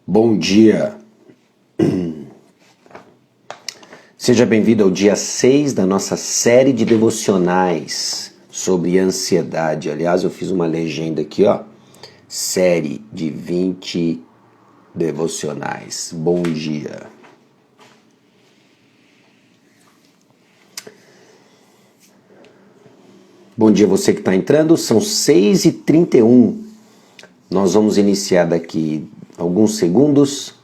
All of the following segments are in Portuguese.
Bom dia, seja bem-vindo ao dia 6 da nossa série de devocionais sobre ansiedade. Aliás, eu fiz uma legenda aqui, ó, série de 20 devocionais. Bom dia. Bom dia você que está entrando, são 6h31. Nós vamos iniciar daqui alguns segundos,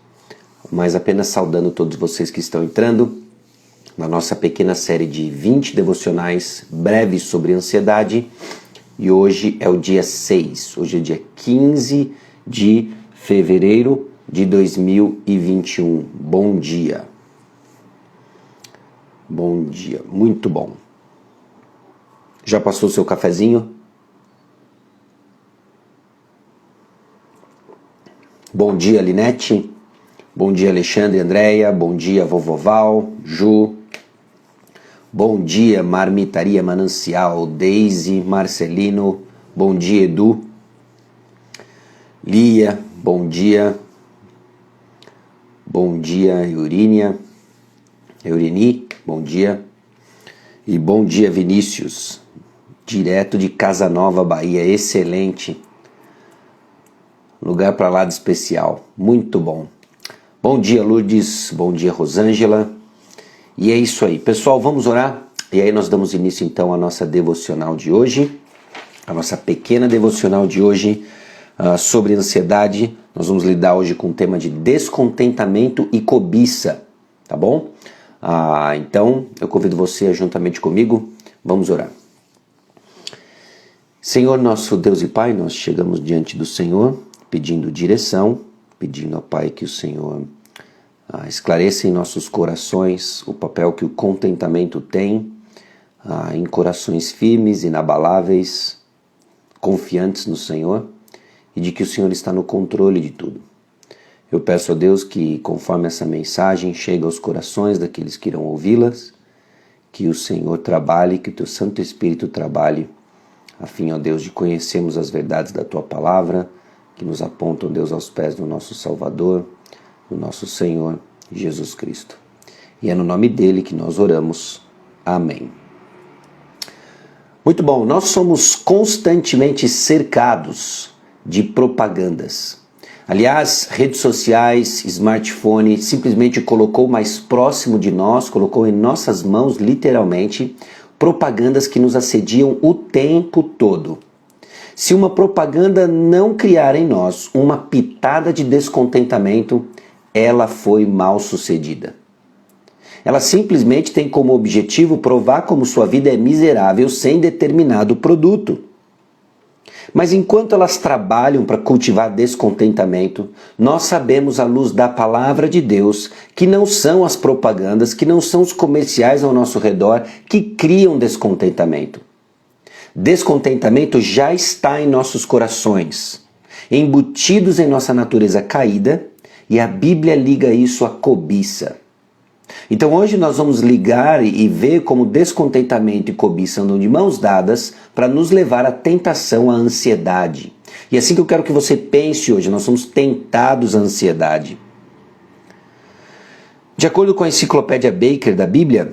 mas apenas saudando todos vocês que estão entrando na nossa pequena série de 20 devocionais breves sobre ansiedade. E hoje é o dia 6, hoje é dia 15 de fevereiro de 2021. Bom dia. Bom dia, muito bom. Já passou o seu cafezinho? Bom dia, Linete. Bom dia, Alexandre, Andréia. Bom dia, Vovoval, Ju. Bom dia, Marmitaria Manancial, Deise, Marcelino. Bom dia, Edu. Lia, bom dia. Bom dia, Eurínia. Eurini, bom dia. E bom dia, Vinícius. Direto de Casa Nova, Bahia. Excelente. Lugar para lá de especial. Muito bom. Bom dia, Lourdes. Bom dia, Rosângela. E é isso aí. Pessoal, vamos orar? E aí nós damos início então à nossa devocional de hoje. A nossa pequena devocional de hoje sobre ansiedade. Nós vamos lidar hoje com o tema de descontentamento e cobiça. Tá bom? Então, eu convido você a juntamente comigo. Vamos orar. Senhor, nosso Deus e Pai, nós chegamos diante do Senhor, pedindo direção, pedindo ao Pai que o Senhor esclareça em nossos corações o papel que o contentamento tem em corações firmes, inabaláveis, confiantes no Senhor e de que o Senhor está no controle de tudo. Eu peço a Deus que, conforme essa mensagem chegue aos corações daqueles que irão ouvi-las, que o Senhor trabalhe, que o Teu Santo Espírito trabalhe, a fim, ó Deus, de conhecermos as verdades da Tua Palavra, que nos apontam, Deus, aos pés do nosso Salvador, do nosso Senhor Jesus Cristo. E é no nome dele que nós oramos. Amém. Muito bom, nós somos constantemente cercados de propagandas. Aliás, redes sociais, smartphone, simplesmente colocou mais próximo de nós, colocou em nossas mãos, literalmente, propagandas que nos assediam o tempo todo. Se uma propaganda não criar em nós uma pitada de descontentamento, ela foi mal sucedida. Ela simplesmente tem como objetivo provar como sua vida é miserável sem determinado produto. Mas enquanto elas trabalham para cultivar descontentamento, nós sabemos à luz da palavra de Deus que não são as propagandas, que não são os comerciais ao nosso redor que criam descontentamento. Descontentamento já está em nossos corações, embutidos em nossa natureza caída, e a Bíblia liga isso à cobiça. Então hoje nós vamos ligar e ver como descontentamento e cobiça andam de mãos dadas para nos levar à tentação, à ansiedade. E é assim que eu quero que você pense hoje, nós somos tentados à ansiedade. De acordo com a enciclopédia Baker da Bíblia,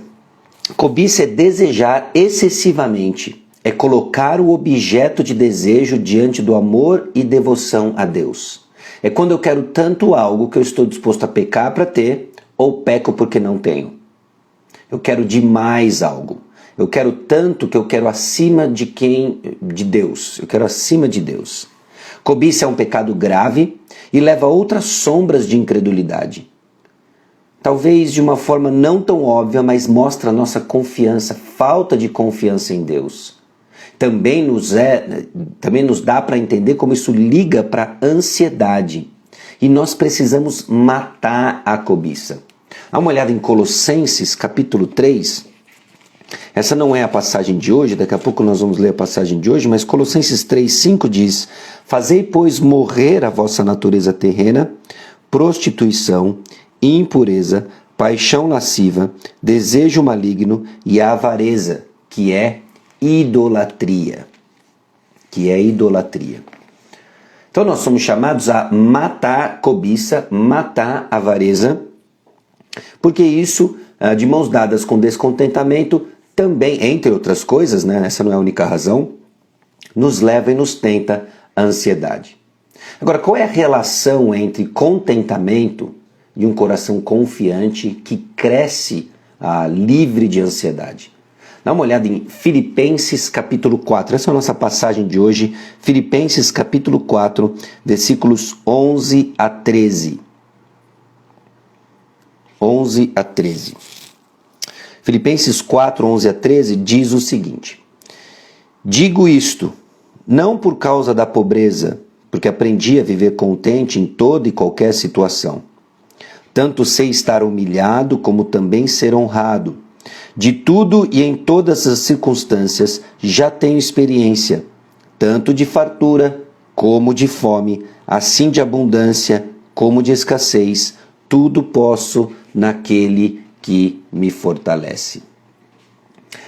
cobiça é desejar excessivamente, é colocar o objeto de desejo diante do amor e devoção a Deus. É quando eu quero tanto algo que eu estou disposto a pecar para ter, ou peco porque não tenho. Eu quero demais algo. Eu quero tanto que eu quero acima de Deus. Eu quero acima de Deus. Cobiça é um pecado grave e leva a outras sombras de incredulidade. Talvez de uma forma não tão óbvia, mas mostra a nossa confiança, falta de confiança em Deus. Também nos dá para entender como isso liga para a ansiedade. E nós precisamos matar a cobiça. Dá uma olhada em Colossenses, capítulo 3. Essa não é a passagem de hoje, daqui a pouco nós vamos ler a passagem de hoje, mas Colossenses 3:5 diz: Fazei, pois, morrer a vossa natureza terrena, prostituição, impureza, paixão lasciva, desejo maligno e avareza, que é idolatria. Então nós somos chamados a matar a cobiça, matar a avareza, porque isso, de mãos dadas com descontentamento, também, entre outras coisas, né, essa não é a única razão, nos leva e nos tenta a ansiedade. Agora, qual é a relação entre contentamento e um coração confiante que cresce livre de ansiedade? Dá uma olhada em Filipenses capítulo 4, essa é a nossa passagem de hoje, Filipenses capítulo 4, versículos 11 a 13. 11 a 13. Filipenses 4, 11 a 13 diz o seguinte: digo isto, não por causa da pobreza, porque aprendi a viver contente em toda e qualquer situação. Tanto sei estar humilhado, como também ser honrado. De tudo e em todas as circunstâncias já tenho experiência, tanto de fartura como de fome, assim de abundância como de escassez, tudo posso naquele que me fortalece.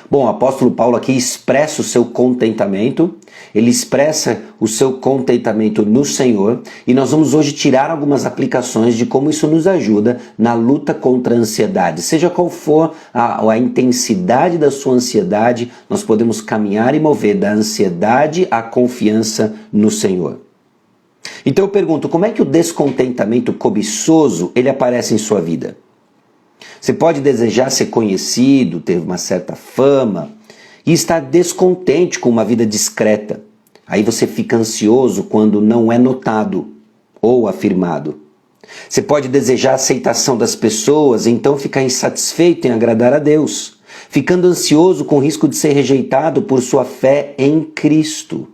Bom, o apóstolo Paulo aqui expressa o seu contentamento, ele expressa o seu contentamento no Senhor, e nós vamos hoje tirar algumas aplicações de como isso nos ajuda na luta contra a ansiedade. Seja qual for a intensidade da sua ansiedade, nós podemos caminhar e mover da ansiedade à confiança no Senhor. Então eu pergunto, como é que o descontentamento cobiçoso ele aparece em sua vida? Você pode desejar ser conhecido, ter uma certa fama e estar descontente com uma vida discreta. Aí você fica ansioso quando não é notado ou afirmado. Você pode desejar a aceitação das pessoas e então ficar insatisfeito em agradar a Deus, ficando ansioso com o risco de ser rejeitado por sua fé em Cristo.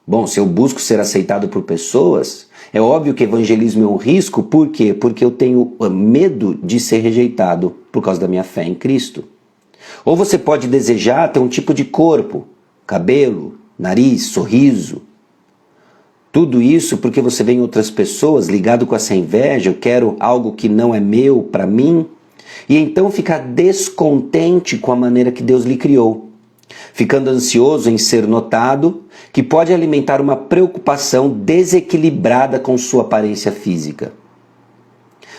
Bom, se eu busco ser aceitado por pessoas, é óbvio que evangelismo é um risco, por quê? Porque eu tenho medo de ser rejeitado por causa da minha fé em Cristo. Ou você pode desejar ter um tipo de corpo, cabelo, nariz, sorriso. Tudo isso porque você vê em outras pessoas ligado com essa inveja, eu quero algo que não é meu para mim, e então ficar descontente com a maneira que Deus lhe criou. Ficando ansioso em ser notado, que pode alimentar uma preocupação desequilibrada com sua aparência física.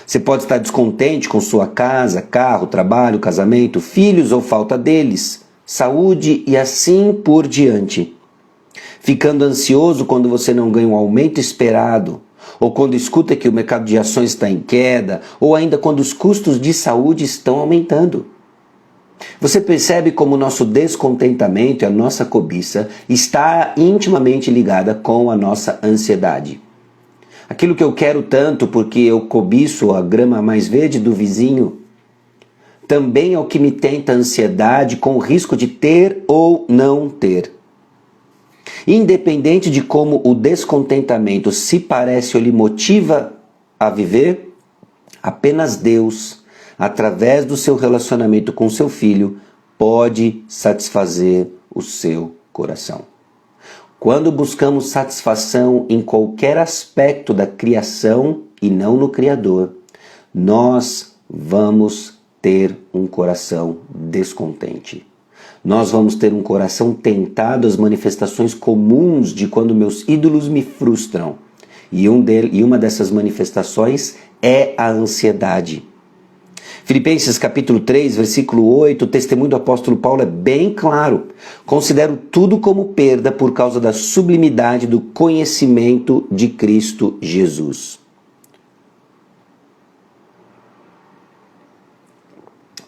Você pode estar descontente com sua casa, carro, trabalho, casamento, filhos ou falta deles, saúde e assim por diante. Ficando ansioso quando você não ganha um aumento esperado, ou quando escuta que o mercado de ações está em queda, ou ainda quando os custos de saúde estão aumentando. Você percebe como o nosso descontentamento e a nossa cobiça está intimamente ligada com a nossa ansiedade. Aquilo que eu quero tanto porque eu cobiço a grama mais verde do vizinho, também é o que me tenta a ansiedade com o risco de ter ou não ter. Independente de como o descontentamento se parece ou lhe motiva a viver, apenas Deus, através do seu relacionamento com seu filho, pode satisfazer o seu coração. Quando buscamos satisfação em qualquer aspecto da criação e não no Criador, nós vamos ter um coração descontente. Nós vamos ter um coração tentado às manifestações comuns de quando meus ídolos me frustram. E uma dessas manifestações é a ansiedade. Filipenses capítulo 3, versículo 8, o testemunho do apóstolo Paulo é bem claro. Considero tudo como perda por causa da sublimidade do conhecimento de Cristo Jesus.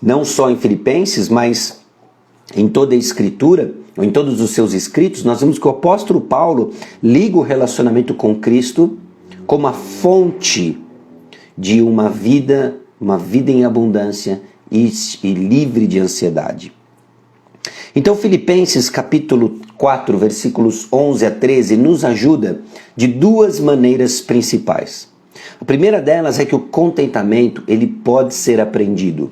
Não só em Filipenses, mas em toda a Escritura, ou em todos os seus escritos, nós vemos que o apóstolo Paulo liga o relacionamento com Cristo como a fonte de uma vida em abundância e livre de ansiedade. Então Filipenses capítulo 4, versículos 11 a 13 nos ajuda de duas maneiras principais. A primeira delas é que o contentamento ele pode ser aprendido.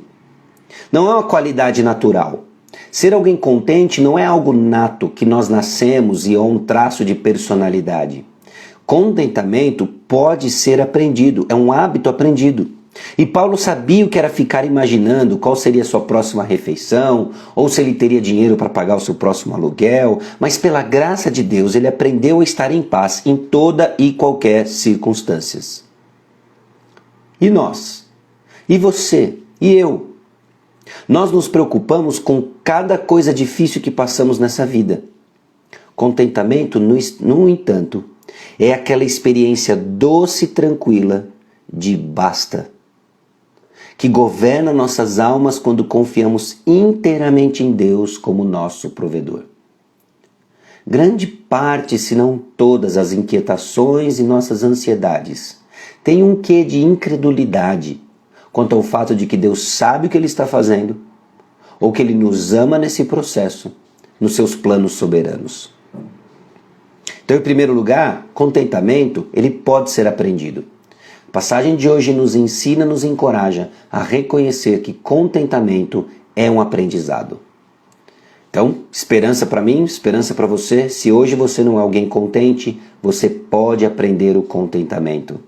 Não é uma qualidade natural. Ser alguém contente não é algo nato que nós nascemos e é um traço de personalidade. Contentamento pode ser aprendido, é um hábito aprendido. E Paulo sabia o que era ficar imaginando qual seria a sua próxima refeição, ou se ele teria dinheiro para pagar o seu próximo aluguel, mas pela graça de Deus ele aprendeu a estar em paz em toda e qualquer circunstâncias. E nós? E você? E eu? Nós nos preocupamos com cada coisa difícil que passamos nessa vida. Contentamento, no entanto, é aquela experiência doce e tranquila de basta, que governa nossas almas quando confiamos inteiramente em Deus como nosso provedor. Grande parte, se não todas, as inquietações e nossas ansiedades têm um quê de incredulidade quanto ao fato de que Deus sabe o que Ele está fazendo ou que Ele nos ama nesse processo, nos seus planos soberanos. Então, em primeiro lugar, contentamento, ele pode ser aprendido. A passagem de hoje nos ensina, nos encoraja a reconhecer que contentamento é um aprendizado. Então, esperança para mim, esperança para você. Se hoje você não é alguém contente, você pode aprender o contentamento.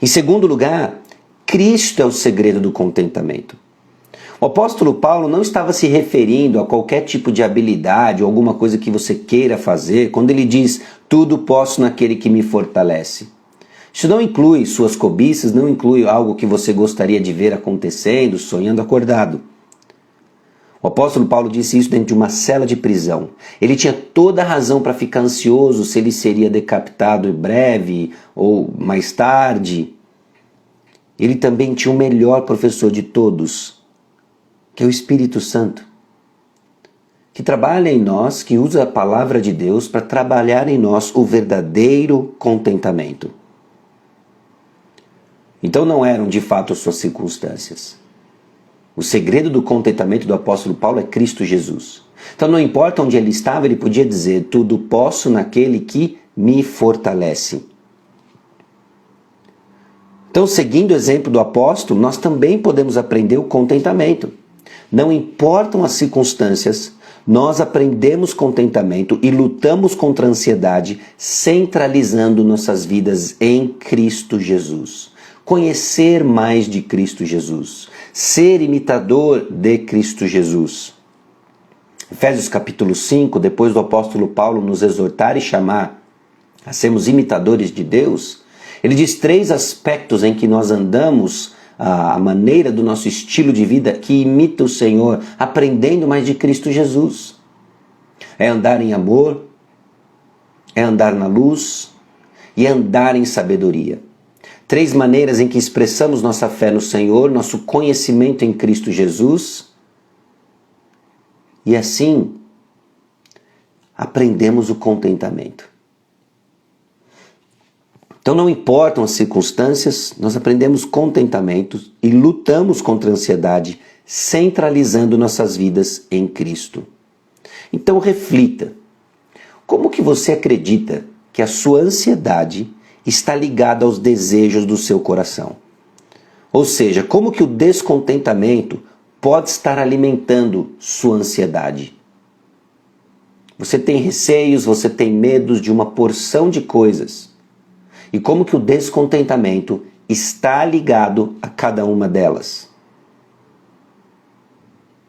Em segundo lugar, Cristo é o segredo do contentamento. O apóstolo Paulo não estava se referindo a qualquer tipo de habilidade ou alguma coisa que você queira fazer quando ele diz, tudo posso naquele que me fortalece. Isso não inclui suas cobiças, não inclui algo que você gostaria de ver acontecendo, sonhando acordado. O apóstolo Paulo disse isso dentro de uma cela de prisão. Ele tinha toda a razão para ficar ansioso se ele seria decapitado em breve ou mais tarde. Ele também tinha o melhor professor de todos, que é o Espírito Santo, que trabalha em nós, que usa a palavra de Deus para trabalhar em nós o verdadeiro contentamento. Então não eram de fato suas circunstâncias. O segredo do contentamento do apóstolo Paulo é Cristo Jesus. Então não importa onde ele estava, ele podia dizer, tudo posso naquele que me fortalece. Então, seguindo o exemplo do apóstolo, nós também podemos aprender o contentamento. Não importam as circunstâncias, nós aprendemos contentamento e lutamos contra a ansiedade, centralizando nossas vidas em Cristo Jesus. Conhecer mais de Cristo Jesus. Ser imitador de Cristo Jesus. Efésios capítulo 5, depois do apóstolo Paulo nos exortar e chamar a sermos imitadores de Deus, ele diz 3 aspectos em que nós andamos, a maneira do nosso estilo de vida que imita o Senhor, aprendendo mais de Cristo Jesus. É andar em amor, é andar na luz e é andar em sabedoria. 3 maneiras em que expressamos nossa fé no Senhor, nosso conhecimento em Cristo Jesus e assim aprendemos o contentamento. Então não importam as circunstâncias, nós aprendemos contentamento e lutamos contra a ansiedade, centralizando nossas vidas em Cristo. Então reflita, como que você acredita que a sua ansiedade está ligada aos desejos do seu coração? Ou seja, como que o descontentamento pode estar alimentando sua ansiedade? Você tem receios, você tem medos de uma porção de coisas. E como que o descontentamento está ligado a cada uma delas?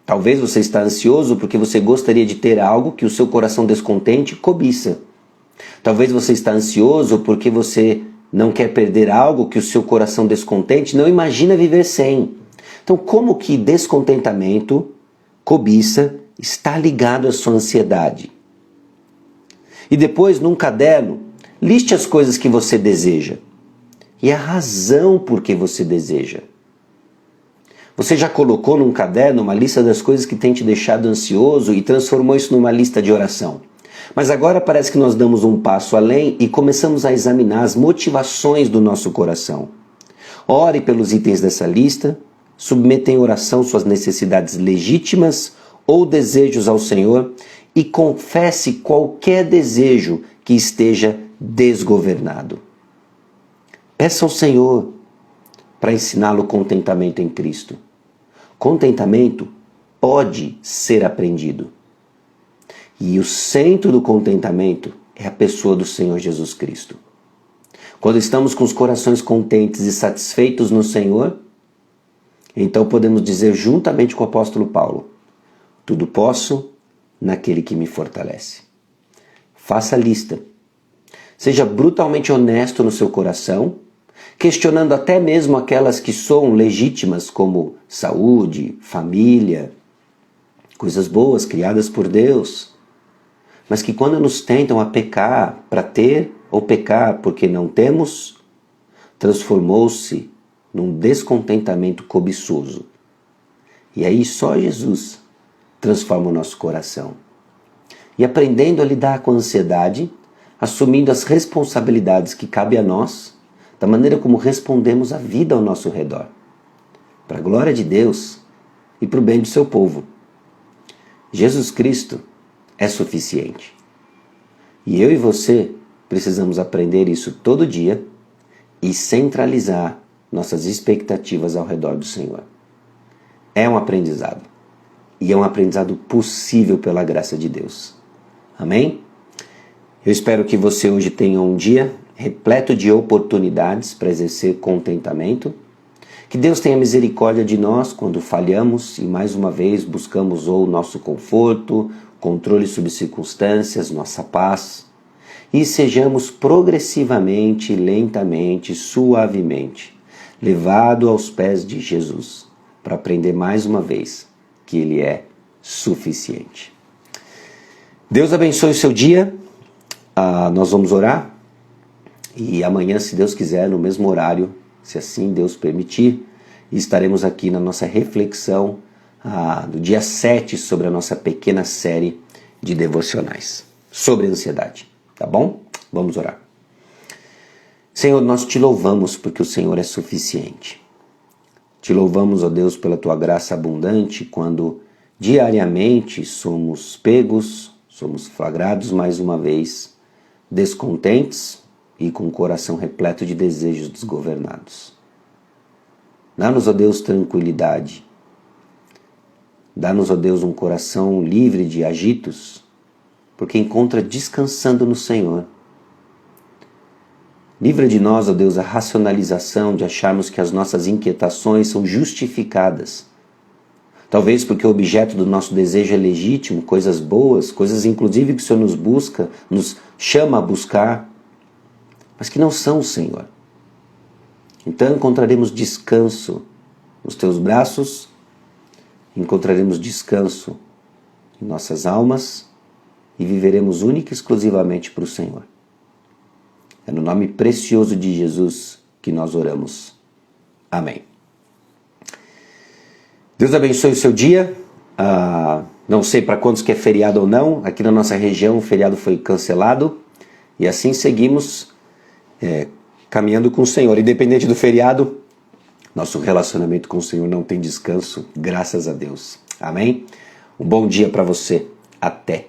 Talvez você está ansioso porque você gostaria de ter algo que o seu coração descontente cobiça. Talvez você está ansioso porque você não quer perder algo que o seu coração descontente não imagina viver sem. Então, como que descontentamento, cobiça, está ligado à sua ansiedade? E depois, num caderno, liste as coisas que você deseja e a razão por que você deseja. Você já colocou num caderno uma lista das coisas que tem te deixado ansioso e transformou isso numa lista de oração. Mas agora parece que nós damos um passo além e começamos a examinar as motivações do nosso coração. Ore pelos itens dessa lista, submeta em oração suas necessidades legítimas ou desejos ao Senhor e confesse qualquer desejo que esteja desgovernado. Peça ao Senhor para ensiná-lo o contentamento em Cristo. Contentamento pode ser aprendido. E o centro do contentamento é a pessoa do Senhor Jesus Cristo. Quando estamos com os corações contentes e satisfeitos no Senhor, então podemos dizer juntamente com o apóstolo Paulo: tudo posso naquele que me fortalece. Faça a lista. Seja brutalmente honesto no seu coração, questionando até mesmo aquelas que soam legítimas, como saúde, família, coisas boas criadas por Deus, mas que quando nos tentam a pecar para ter ou pecar porque não temos, transformou-se num descontentamento cobiçoso. E aí só Jesus transforma o nosso coração. E aprendendo a lidar com a ansiedade, assumindo as responsabilidades que cabem a nós, da maneira como respondemos à vida ao nosso redor, para a glória de Deus e para o bem do seu povo. Jesus Cristo é suficiente. E eu e você precisamos aprender isso todo dia e centralizar nossas expectativas ao redor do Senhor. É um aprendizado. E é um aprendizado possível pela graça de Deus. Amém? Eu espero que você hoje tenha um dia repleto de oportunidades para exercer contentamento. Que Deus tenha misericórdia de nós quando falhamos e mais uma vez buscamos ou o nosso conforto, controle sobre circunstâncias, nossa paz. E sejamos progressivamente, lentamente, suavemente, levados aos pés de Jesus, para aprender mais uma vez que Ele é suficiente. Deus abençoe o seu dia. Nós vamos orar. E amanhã, se Deus quiser, no mesmo horário, se assim Deus permitir, estaremos aqui na nossa reflexão do dia 7 sobre a nossa pequena série de devocionais sobre ansiedade. Tá bom? Vamos orar. Senhor, nós te louvamos porque o Senhor é suficiente. Te louvamos, ó Deus, pela tua graça abundante quando diariamente somos pegos, somos flagrados mais uma vez, descontentes e com o coração repleto de desejos desgovernados. Dá-nos, ó Deus, tranquilidade. Dá-nos, ó Deus, um coração livre de agitos, porque encontra descansando no Senhor. Livra de nós, ó Deus, a racionalização de acharmos que as nossas inquietações são justificadas. Talvez porque o objeto do nosso desejo é legítimo, coisas boas, coisas inclusive que o Senhor nos busca, nos chama a buscar, mas que não são o Senhor. Então encontraremos descanso nos teus braços, encontraremos descanso em nossas almas e viveremos única e exclusivamente para o Senhor. É no nome precioso de Jesus que nós oramos. Amém. Deus abençoe o seu dia. Não sei para quantos que é feriado ou não. Aqui na nossa região o feriado foi cancelado. E assim seguimos caminhando com o Senhor. Independente do feriado, nosso relacionamento com o Senhor não tem descanso, graças a Deus. Amém? Um bom dia para você. Até.